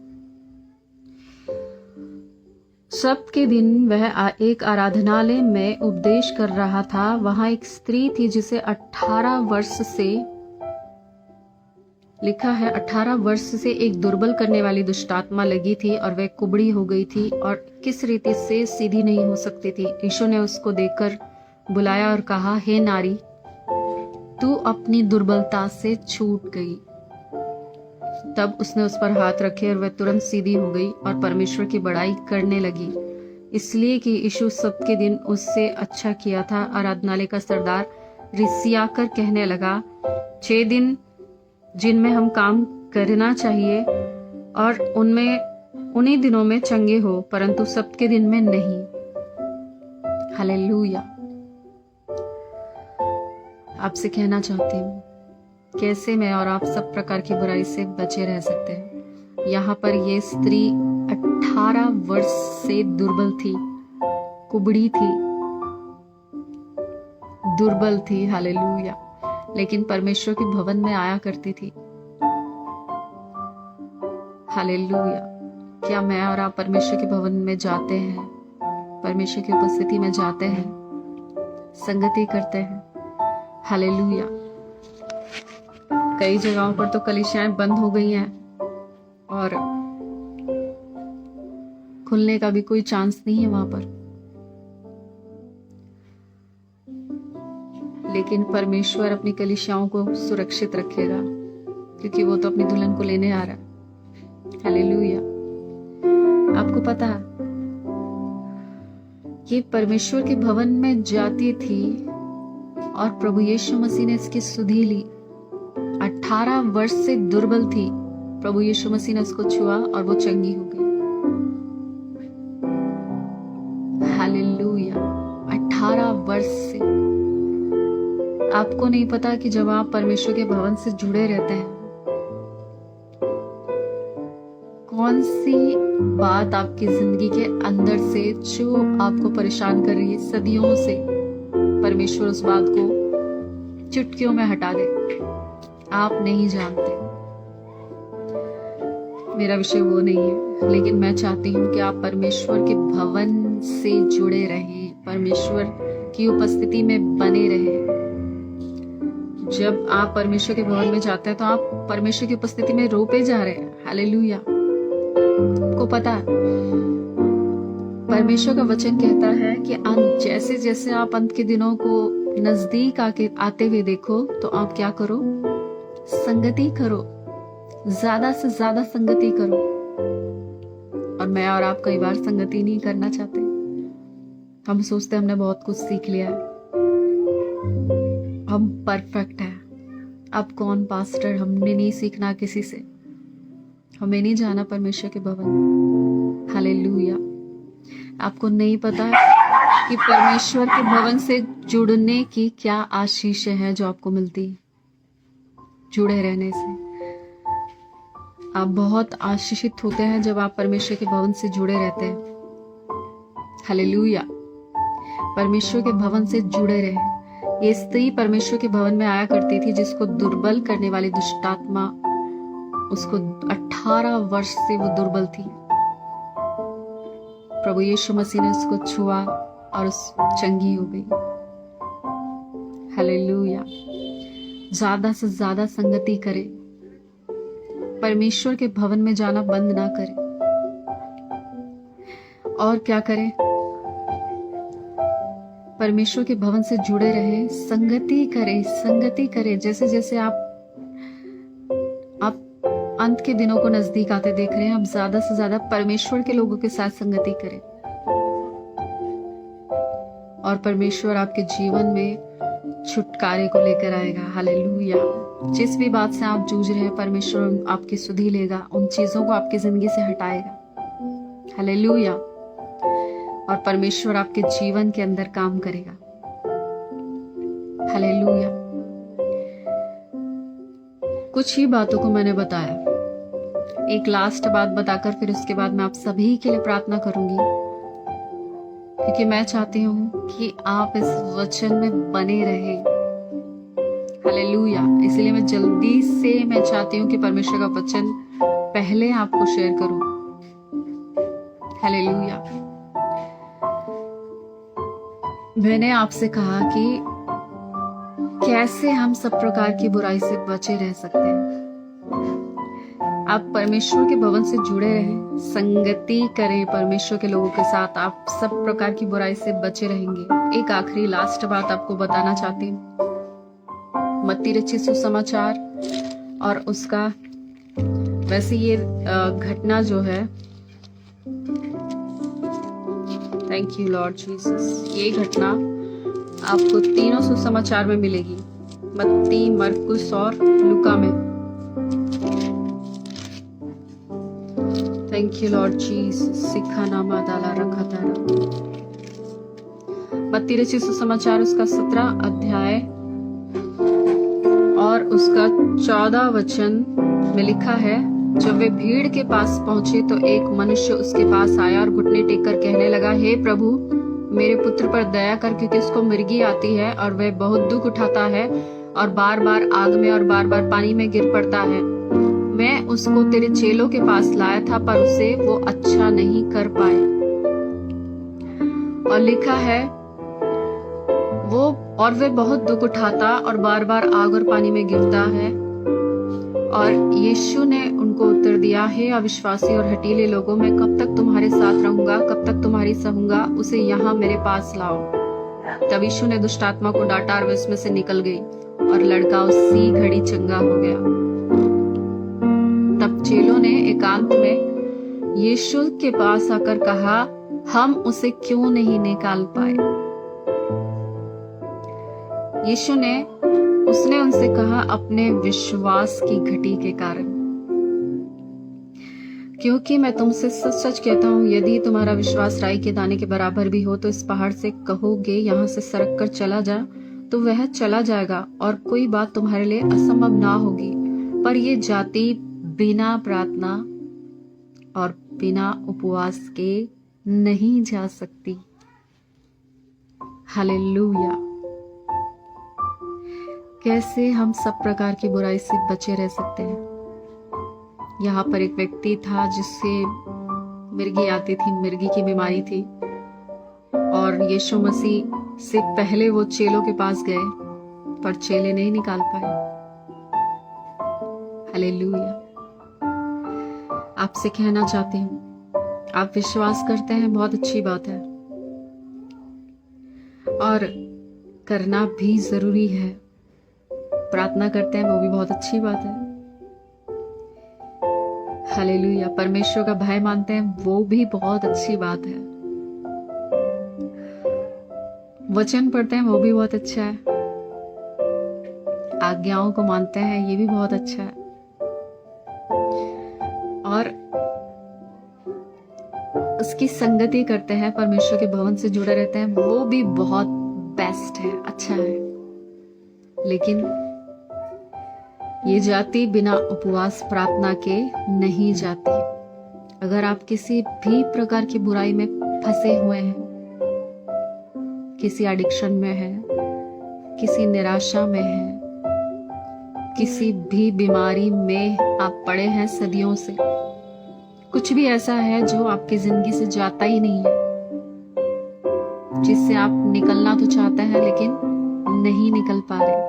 सब्त दिन वह एक आराधनालय में उपदेश कर रहा था। वहां एक स्त्री थी जिसे 18 वर्ष से, लिखा है 18 वर्ष से एक दुर्बल करने वाली दुष्टात्मा लगी थी और वह कुबड़ी हो गई थी और किस रीति से सीधी नहीं हो सकती थी। यीशु ने उसको देखकर बुलाया और कहा, हे नारी, तू अपनी दुर्बलता से छूट गई। तब उसने उस पर हाथ रखे और वह तुरंत सीधी हो गई और परमेश्वर की बड़ाई करने लगी, इसलिए कि यीशु सब्त के दिन उससे अच्छा किया था। आराधनालय का सरदार रिसियाकर कहने लगा, 6 दिन जिनमें हम काम करना चाहिए और उन्हीं दिनों में चंगे हो, परंतु सब्त के दिन में नहीं। हालेलुया। आपसे कहना चाहती हूँ, कैसे मैं और आप सब प्रकार की बुराई से बचे रह सकते हैं। यहाँ पर ये स्त्री 18 वर्ष से दुर्बल थी, कुबड़ी थी, दुर्बल थी। हालेलुया। लेकिन परमेश्वर के भवन में आया करती थी। हालेलुया। क्या मैं और आप परमेश्वर के भवन में जाते हैं? परमेश्वर की उपस्थिति में जाते हैं, संगति करते हैं? हालेलुया। कई जगहों पर तो कलीसियाएं बंद हो गई हैं और खुलने का भी कोई चांस नहीं है वहां पर, लेकिन परमेश्वर अपनी कलीसियाओं को सुरक्षित रखेगा, क्योंकि वो तो अपनी दुल्हन को लेने आ रहा है। हालेलुया। आपको पता है, ये परमेश्वर के भवन में जाती थी और प्रभु यीशु मसीह ने इसकी सुधि ली। 18 वर्ष से दुर्बल थी, प्रभु यीशु मसीह ने उसको छुआ और वो चंगी हो गई। हालेलुया। 18 वर्ष से। आपको नहीं पता कि जब आप परमेश्वर के भवन से जुड़े रहते हैं, कौन सी बात आपकी जिंदगी के अंदर से जो आपको परेशान कर रही है सदियों से, परमेश्वर उस बात को चुटकियों में हटा दे। आप नहीं जानते। मेरा विषय वो नहीं है, लेकिन मैं चाहती हूँ कि आप परमेश्वर के भवन से जुड़े रहें, परमेश्वर की उपस्थिति में बने रहें। जब आप परमेश्वर के भवन में जाते हैं तो आप परमेश्वर की उपस्थिति में रोपे जा रहे हैं। हालेलुया। को पता है, परमेश्वर का वचन कहता है कि जैसे जैसे आप अंत के दिनों को नजदीक आते हुए देखो, तो आप क्या करो? संगति करो, ज्यादा से ज्यादा संगति करो। और मैं और आप कई बार संगति नहीं करना चाहते। हम सोचते हमने बहुत कुछ सीख लिया है, हम परफेक्ट हैं। अब कौन पास्टर, हमने नहीं सीखना किसी से, हमें नहीं जाना परमेश्वर के भवन। हालेलुया। आपको नहीं पता कि परमेश्वर के भवन से जुड़ने की क्या आशीष है जो आपको मिलती है जुड़े रहने से। आप बहुत आशीषित होते हैं जब आप परमेश्वर के भवन से जुड़े रहते हैं। हालेलुया। परमेश्वर के भवन से जुड़े रहे। ये स्त्री परमेश्वर के भवन में आया करती थी, जिसको दुर्बल करने वाली दुष्टात्मा, उसको 18 वर्ष से वो दुर्बल थी। प्रभु यीशु मसीह ने उसको छुआ और उस चंगी हो गई। हालेलुया। ज्यादा से ज्यादा संगति करे, परमेश्वर के भवन में जाना बंद ना करे। और क्या करें? परमेश्वर के भवन से जुड़े रहे, संगति करे, संगति करे। जैसे जैसे आप अंत के दिनों को नजदीक आते देख रहे हैं, आप ज्यादा से ज्यादा परमेश्वर के लोगों के साथ संगति करें और परमेश्वर आपके जीवन में छुटकारे को लेकर आएगा। हालेलुया। जिस भी बात से आप जूझ रहे हैं, परमेश्वर आपकी सुधि लेगा, उन चीजों को आपकी जिंदगी से हटाएगा। हालेलुया। और परमेश्वर आपके जीवन के अंदर काम करेगा। हालेलुया। कुछ ही बातों को मैंने बताया, एक लास्ट बात बताकर फिर उसके बाद मैं आप सभी के लिए प्रार्थना करूंगी, क्योंकि मैं चाहती हूं कि आप इस वचन में बने रहे। हालेलुया। इसलिए मैं जल्दी से मैं चाहती हूं कि परमेश्वर का वचन पहले आपको शेयर करूं। हालेलुया। मैंने आपसे कहा कि कैसे हम सब प्रकार की बुराई से बचे रह सकते हैं। आप परमेश्वर के भवन से जुड़े रहें, संगति करें परमेश्वर के लोगों के साथ, आप सब प्रकार की बुराई से बचे रहेंगे। एक आखिरी लास्ट बात आपको बताना चाहती हूँ। मत्ती रचित सुसमाचार और उसका, वैसे ये घटना जो है, थैंक यू लॉर्ड जीसस, ये घटना आपको तीनों सुसमाचार में मिलेगी, मत्ती, मरकुस और लूका में। Thank you lord Jesus. सिखा नामा डाला रखा तारा। मत्ती रचित सुसमाचार उसका 17 अध्याय और उसका 14 वचन में लिखा है, जब वे भीड़ के पास पहुंचे तो एक मनुष्य उसके पास आया और घुटने टेक कर कहने लगा, हे प्रभु, मेरे पुत्र पर दया कर, क्योंकि उसको मिर्गी आती है और वह बहुत दुख उठाता है और बार बार आग में और बार बार पानी में गिर पड़ता है। मैं उसको तेरे चेलों के पास लाया था, पर उसे वो अच्छा नहीं कर पाए। और लिखा है, वह बहुत दुख उठाता और बार बार आग और पानी में गिरता है। और यीशु ने उनको उत्तर दिया, हे अविश्वासी और हठीले लोगों, मैं कब तक तुम्हारे साथ रहूंगा, कब तक तुम्हारी सहूंगा, उसे यहाँ मेरे पास लाओ। तब यीशु ने दुष्टात्मा को डांटा और वे उसमें से निकल गई और लड़का उसी घड़ी चंगा हो गया। तब चेलों ने एकांत में यीशु के पास आकर कहा, हम उसे क्यों नहीं निकाल पाए? यीशु ने उसने उनसे कहा, अपने विश्वास की घटी के कारण। क्योंकि मैं तुमसे सच सच कहता हूँ, यदि तुम्हारा विश्वास राई के दाने के बराबर भी हो तो इस पहाड़ से कहोगे, यहाँ से सरक कर चला जा, तो वह चला जाएगा और कोई बात तुम्हारे लिए असंभव ना होगी। पर ये जाति बिना प्रार्थना और बिना उपवास के नहीं जा सकती। हालेलुया। कैसे हम सब प्रकार की बुराई से बचे रह सकते हैं? यहाँ पर एक व्यक्ति था जिससे मिर्गी आती थी, मिर्गी की बीमारी थी, और यीशु मसीह से पहले वो चेलों के पास गए, पर चेले नहीं निकाल पाए। हालेलुया। आपसे कहना चाहती हूँ, आप विश्वास करते हैं, बहुत अच्छी बात है, और करना भी जरूरी है, प्रार्थना करते हैं वो भी बहुत अच्छी बात है। हालेलुया। परमेश्वर का भय मानते हैं वो भी बहुत अच्छी बात है। वचन पढ़ते हैं वो भी बहुत अच्छा है। आज्ञाओं को मानते हैं ये भी बहुत अच्छा है। और उसकी संगति करते हैं, परमेश्वर के भवन से जुड़े रहते हैं, वो भी बहुत बेस्ट है, अच्छा है। लेकिन ये जाति बिना उपवास प्रार्थना के नहीं जाती। अगर आप किसी भी प्रकार की बुराई में फंसे हुए हैं, किसी एडिक्शन में है, किसी निराशा में है, किसी भी बीमारी में आप पड़े हैं सदियों से, कुछ भी ऐसा है जो आपकी जिंदगी से जाता ही नहीं है, जिससे आप निकलना तो चाहते हैं लेकिन नहीं निकल पा रहे,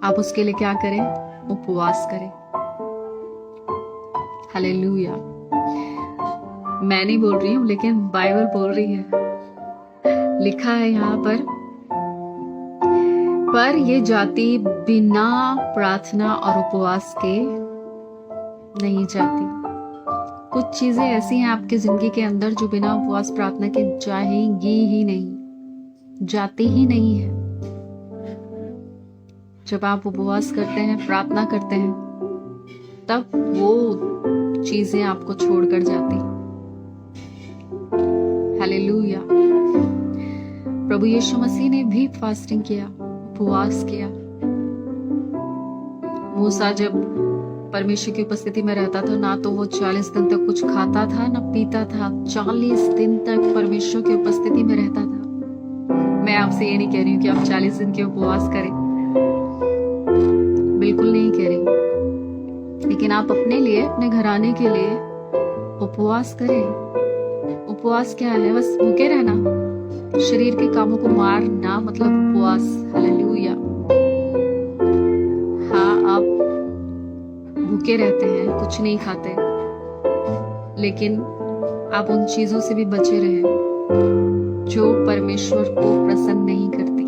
आप उसके लिए क्या करें? उपवास करें। हालेलुया। मैं नहीं बोल रही हूं लेकिन बाइबल बोल रही है। लिखा है यहाँ पर ये जाति बिना प्रार्थना और उपवास के नहीं जाती। कुछ चीजें ऐसी हैं आपकी जिंदगी के अंदर जो बिना उपवास प्रार्थना के जाएंगी ही नहीं, जाती ही नहीं है। जब आप उपवास करते हैं, प्रार्थना करते हैं, तब वो चीजें आपको छोड़कर जाती। हालेलुया। प्रभु यीशु मसीह ने भी फास्टिंग किया, उपवास किया। मूसा जब परमेश्वर की उपस्थिति में रहता था, ना तो वो 40 दिन तक कुछ खाता था ना पीता था। 40 दिन तक परमेश्वर की उपस्थिति में रहता था। मैं आपसे ये नहीं कह रही हूँ कि आप 40 दिन के उपवास करें, बिल्कुल नहीं कह रही, लेकिन आप अपने लिए, अपने घराने के लिए उपवास करें। उपवास क्या है? बस भूखे रहना, शरीर के कामों को मारना, मतलब उपवास। हालेलुया। हाँ, आप भूखे रहते हैं, कुछ नहीं खाते, लेकिन आप उन चीजों से भी बचे रहे जो परमेश्वर को प्रसन्न नहीं करती।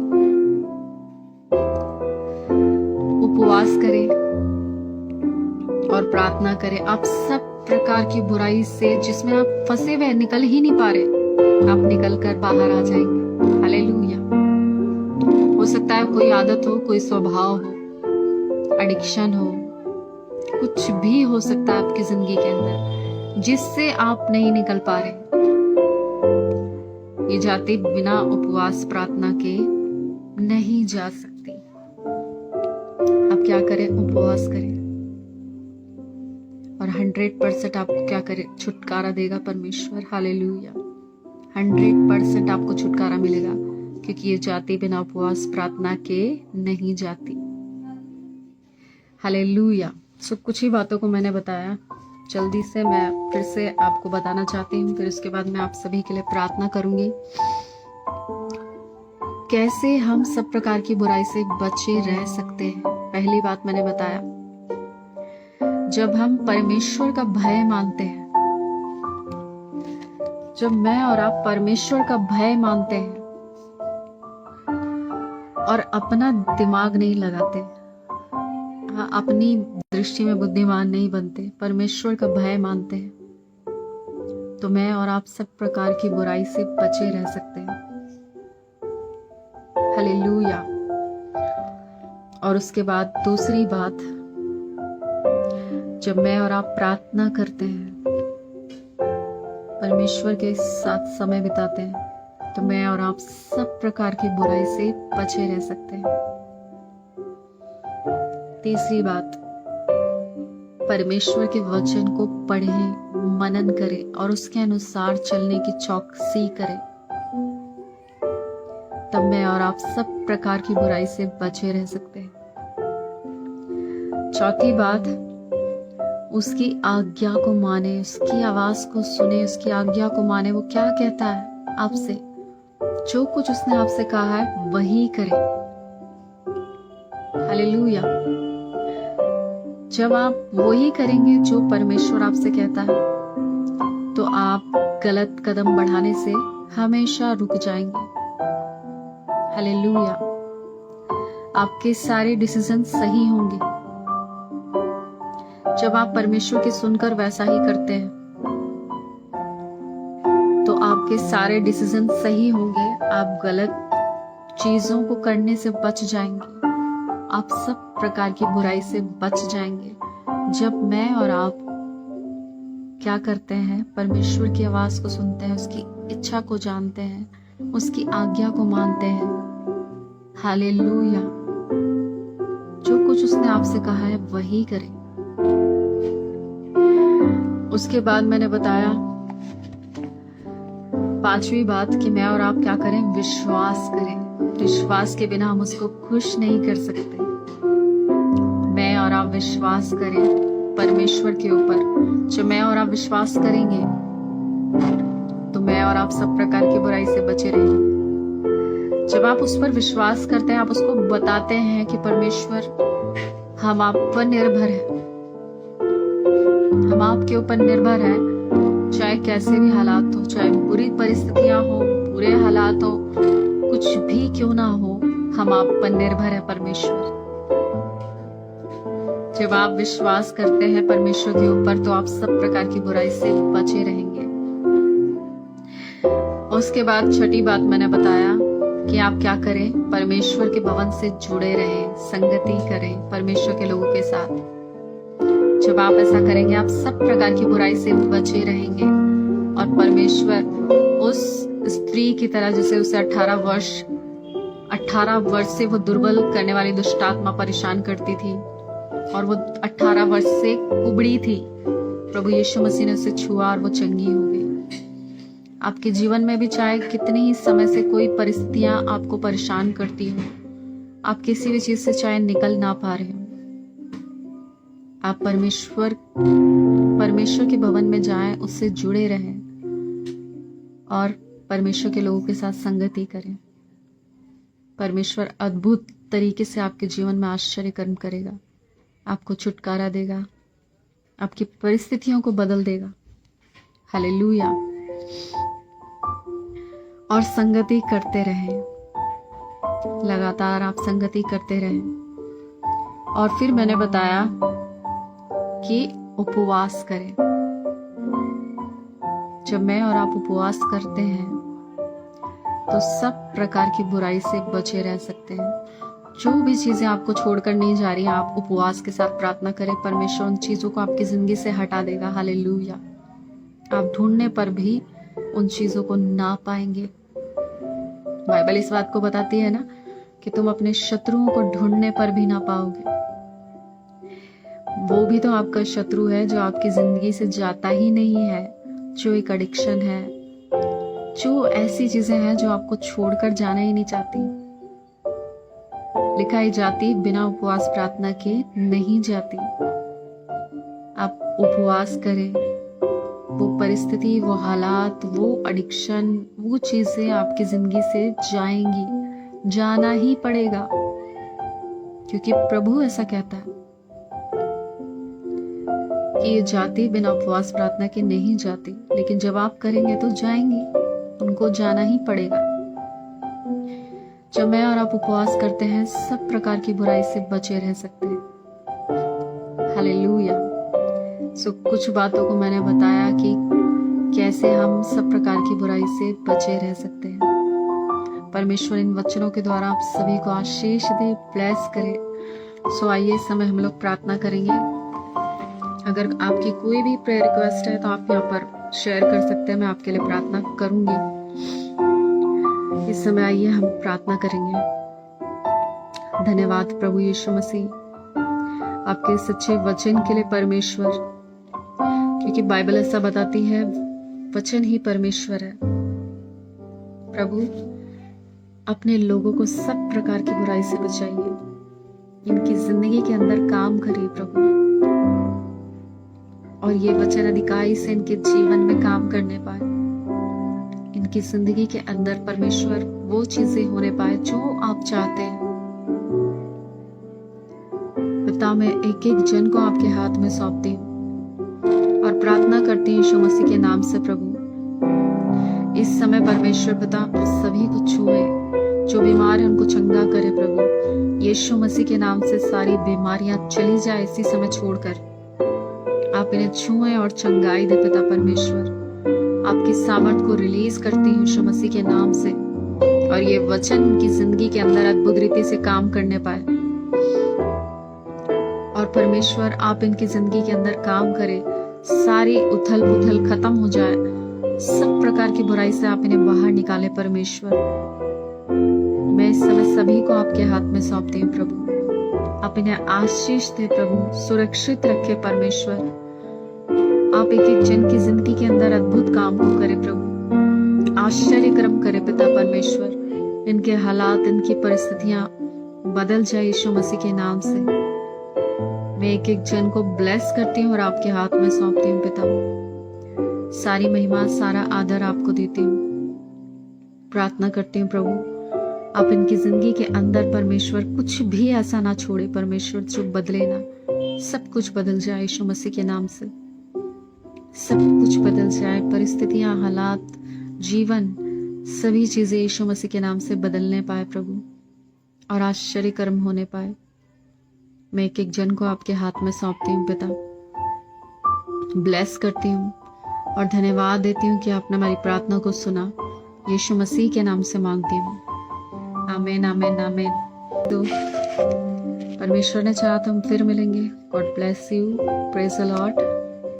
उपवास करें और प्रार्थना करें। आप सब प्रकार की बुराई से जिसमें आप फंसे हुए निकल ही नहीं पा रहे, आप निकल कर बाहर आ जाएंगे। हालेलुया। हो सकता है कोई आदत हो, कोई स्वभाव हो, एडिक्शन हो, कुछ भी हो सकता है आपकी जिंदगी के अंदर जिससे आप नहीं निकल पा रहे। ये जाति बिना उपवास प्रार्थना के नहीं जा सकती। आप क्या करें? उपवास करें और 100% आपको क्या करे? छुटकारा देगा परमेश्वर। हालेलुया। 100% आपको छुटकारा मिलेगा, क्योंकि ये जाति बिना उपवास प्रार्थना के नहीं जाती। हालेलुया। सो कुछ ही बातों को मैंने बताया, जल्दी से मैं फिर से आपको बताना चाहती हूँ, फिर उसके बाद मैं आप सभी के लिए प्रार्थना करूंगी। कैसे हम सब प्रकार की बुराई से बचे रह सकते हैं? पहली बात मैंने बताया, जब हम परमेश्वर का भय मानते हैं, जब मैं और आप परमेश्वर का भय मानते हैं और अपना दिमाग नहीं लगाते, हाँ, अपनी दृष्टि में बुद्धिमान नहीं बनते, परमेश्वर का भय मानते हैं, तो मैं और आप सब प्रकार की बुराई से बचे रह सकते हैं। हालेलुया। और उसके बाद दूसरी बात, जब मैं और आप प्रार्थना करते हैं, परमेश्वर के साथ समय बिताते हैं, तो मैं और आप सब प्रकार की बुराई से बचे रह सकते हैं। तीसरी बात, परमेश्वर के वचन को पढ़ें, मनन करें और उसके अनुसार चलने की चौकसी करें, तब मैं और आप सब प्रकार की बुराई से बचे रह सकते हैं। चौथी बात, उसकी आज्ञा को माने, उसकी आवाज को सुने, उसकी आज्ञा को माने। वो क्या कहता है आपसे, जो कुछ उसने आपसे कहा है वही करें। हालेलुया। जब आप वही करेंगे जो परमेश्वर आपसे कहता है, तो आप गलत कदम बढ़ाने से हमेशा रुक जाएंगे। हालेलुया। आपके सारे डिसीजन सही होंगे। जब आप परमेश्वर की सुनकर वैसा ही करते हैं तो आपके सारे डिसीजन सही होंगे। आप गलत चीजों को करने से बच जाएंगे। आप सब प्रकार की बुराई से बच जाएंगे। जब मैं और आप क्या करते हैं, परमेश्वर की आवाज को सुनते हैं, उसकी इच्छा को जानते हैं, उसकी आज्ञा को मानते हैं। हालेलुया। जो कुछ उसने आपसे कहा है वही करें। उसके बाद मैंने बताया 5वीं बात कि मैं और आप क्या करें, विश्वास करें। विश्वास के बिना हम उसको खुश नहीं कर सकते। मैं और आप विश्वास करें परमेश्वर के ऊपर। जब मैं और आप विश्वास करेंगे तो मैं और आप सब प्रकार की बुराई से बचे रहेंगे। जब आप उस पर विश्वास करते हैं, आप उसको बताते हैं कि परमेश्वर हम आप पर निर्भर हैं, हम आपके ऊपर निर्भर हैं। चाहे कैसे भी हालात हो, चाहे बुरी परिस्थितियां हो, बुरे हालात हो, कुछ भी क्यों ना हो, हम आप पर निर्भर है परमेश्वर। जब आप विश्वास करते हैं परमेश्वर के ऊपर तो आप सब प्रकार की बुराई से बचे रहेंगे। उसके बाद 6ठी बात मैंने बताया कि आप क्या करें, परमेश्वर के भवन से जुड़े रहें, संगति करें परमेश्वर के लोगों के साथ। जब आप ऐसा करेंगे आप सब प्रकार की बुराई से बचे रहेंगे। और परमेश्वर उस स्त्री की तरह, जैसे उसे 18 वर्ष से वो दुर्बल करने वाली दुष्ट आत्मा परेशान करती थी और वो 18 वर्ष से कुबड़ी थी, प्रभु यीशु मसीह ने उसे छुआ और वो चंगी हो गई। आपके जीवन में भी चाहे कितनी ही समय से कोई परिस्थितियां आपको परेशान करती हो, आप किसी भी चीज से चाहे निकल ना पा रहे हो, आप परमेश्वर के भवन में जाएं, उससे जुड़े रहें और परमेश्वर के लोगों के साथ संगति करें। परमेश्वर अद्भुत तरीके से आपके जीवन में आश्चर्य कर्म करेगा, आपको छुटकारा देगा, आपकी परिस्थितियों को बदल देगा। हालेलुया। और संगति करते रहें, लगातार आप संगति करते रहें। और फिर मैंने बताया कि उपवास करें। जब मैं और आप उपवास करते हैं तो सब प्रकार की बुराई से बचे रह सकते हैं। जो भी चीजें आपको छोड़कर नहीं जा रही, आप उपवास के साथ प्रार्थना करें, परमेश्वर उन चीजों को आपकी जिंदगी से हटा देगा। हालेलुया। आप ढूंढने पर भी उन चीजों को ना पाएंगे। बाइबल इस बात को बताती है ना कि तुम अपने शत्रुओं को ढूंढने पर भी ना पाओगे। वो भी तो आपका शत्रु है जो आपकी जिंदगी से जाता ही नहीं है, जो एक एडिक्शन है, जो ऐसी चीजें हैं जो आपको छोड़कर जाना ही नहीं चाहती। लिखा है जाति बिना उपवास प्रार्थना के नहीं जाती। आप उपवास करें, वो परिस्थिति, वो हालात, वो एडिक्शन, वो चीजें आपकी जिंदगी से जाएंगी, जाना ही पड़ेगा, क्योंकि प्रभु ऐसा कहता है कि ये जाति बिना उपवास प्रार्थना के नहीं जाती। लेकिन जब आप करेंगे तो जाएंगी, उनको जाना ही पड़ेगा। जब मैं और आप उपवास करते हैं सब प्रकार की बुराई से बचे रह सकते हैं। हालेलुया। कुछ बातों को मैंने बताया कि कैसे हम सब प्रकार की बुराई से बचे रह सकते हैं। परमेश्वर इन वचनों के द्वारा आप सभी को आशीष दे, ब्लेस करे। आइए इस समय हम लोग प्रार्थना करेंगे। अगर आपकी कोई भी प्रेयर रिक्वेस्ट है तो आप यहाँ पर शेयर कर सकते हैं, मैं आपके लिए प्रार्थना करूंगी। इस समय आइए हम प्रार्थना करेंगे। धन्यवाद प्रभु यीशु मसीह आपके सच्चे वचन के लिए परमेश्वर, क्योंकि बाइबल ऐसा बताती है वचन ही परमेश्वर है। प्रभु अपने लोगों को सब प्रकार की बुराई से बचाइए, इनकी जिंदगी के अंदर काम करिए प्रभु, और ये वचन अधिकारी से इनके जीवन में काम करने पाए। इनकी जिंदगी के अंदर परमेश्वर वो चीजें होने पाए जो आप चाहते हैं। पिता मैं एक एक जन को आपके हाथ में सौंपती हूँ और प्रार्थना करती हूँ यीशु मसीह के नाम से प्रभु। इस समय परमेश्वर पिता सभी को छुए, जो बीमार है उनको चंगा करे प्रभु, यीशु मसीह के नाम से सारी बीमारियां चली जाए इसी समय छोड़कर। आप इन्हें छुएं और चंगाई दे पिता परमेश्वर। आपकी सामर्थ को रिलीज करती हूँ यीशु मसीह के नाम से, और ये वचन उनकी जिंदगी के अंदर अद्भुत रीति से काम करने पाए। और परमेश्वर आप इनकी जिंदगी के अंदर काम करें, सारी उथल पुथल खत्म हो जाए, सब प्रकार की बुराई से आप इन्हें बाहर निकाले परमेश्वर। मैं इस समय सभी को आपके हाथ में सौंपती हूँ प्रभु। आप इन्हें आशीष दे प्रभु, सुरक्षित रखे परमेश्वर। आप एक एक जन की जिंदगी के अंदर अद्भुत काम को करे प्रभु, आश्चर्य कर्म करे पिता परमेश्वर। इनके हालात, इनकी परिस्थितियां बदल जाए यीशु मसीह के नाम से। मैं एक एक जन को ब्लेस करती हूँ और आपके हाथ में सौंपती हूँ पिता। सारी महिमा, सारा आदर आपको देती हूँ। प्रार्थना करती हूँ प्रभु, आप इनकी जिंदगी के अंदर परमेश्वर कुछ भी ऐसा ना छोड़े परमेश्वर जो बदले ना। सब कुछ बदल जाए यीशु मसीह के नाम से, सब कुछ बदल जाए। परिस्थितियां, हालात, जीवन, सभी चीजें यीशु मसीह के नाम से बदलने पाए प्रभु, और आश्चर्य कर्म होने पाए। मैं एक एक जन को आपके हाथ में सौंपती हूँ पिता। ब्लेस करती हूँ और धन्यवाद देती हूँ कि आपने हमारी प्रार्थना को सुना। यीशु मसीह के नाम से मांगती हूँ, आमीन आमीन आमीन। तो परमेश्वर ने चाहा तो हम फिर मिलेंगे। God bless you, praise the Lord.